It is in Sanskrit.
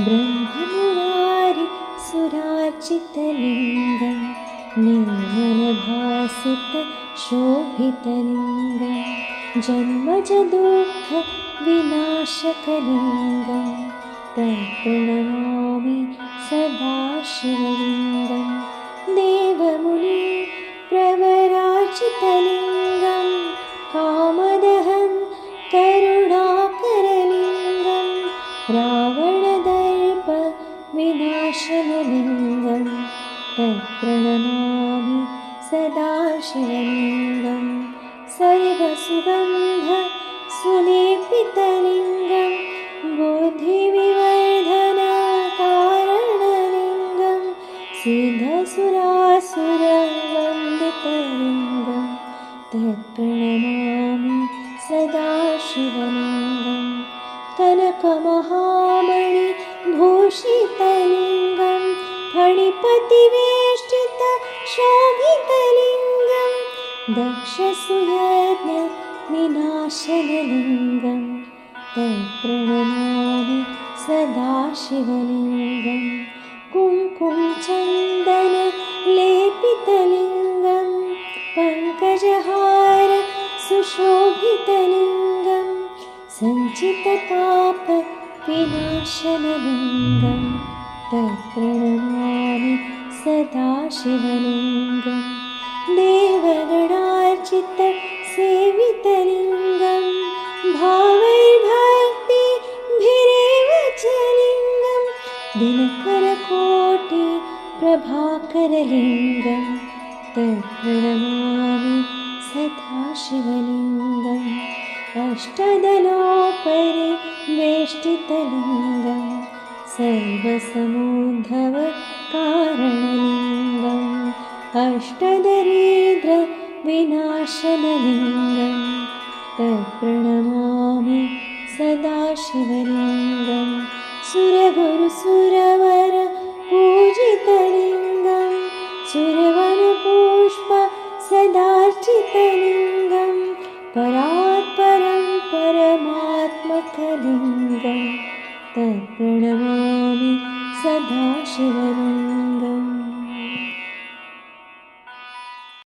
ब्रह्ममुरारि सुरार्चितलिङ्गं निर्मलभासितशोभितलिङ्गं जन्मजदुःखविनाशकलिङ्गं तत्प्रणमामि सदा शिवलिङ्गं देवमुनि प्रवरार्चितलिङ्गं कामदहं करुणाकरलिङ्गं रावणदर्प विनाशनलिङ्गं तत्प्रणमामि सदा शिवलिङ्गं सर्वसुगन्ध सुलेपितलिङ्गं बुद्धिविवर्धनकारणलिङ्गं सिद्धसुरासुरवन्दितलिङ्गं तत्प्रणमामि सदा शिवलिङ्गं कनकमहामणिभूषितलिङ्गं फणिपतिवेष्टितशोभितलिङ्गं दक्षसुयज्ञविनाशनलिङ्गं तत्प्रणमामि सदा शिवलिङ्गं कुङ्कुमचन्दनलेपितलिङ्गं पङ्कजहार सुशोभितलिङ्गं सञ्चितपापविनाशनलिङ्गं तत्प्रणमामि सदा शिवलिङ्गं देवगणार्चितसेवितलिङ्गं भावैर्भक्तिभिरेव च लिङ्गं दिनकरकोटिप्रभाकरलिङ्गं तत्प्रणमामि सदा शिवलिङ्गम् अष्टदलोपरि वेष्टितलिङ्गं सर्वसमुद्भवकारणलिङ्गम् अष्टदरिद्रविनाशनलिङ्गं तत्प्रणमामि सदा शिवलिङ्गं सुरगुरुसुरवरपूजितलिङ्गं सुरवनपुष्प सदार्चितलिङ्गं परात्परं परमात्मकलिङ्गं तत्प्रणमामि सदा शिवलिङ्गम्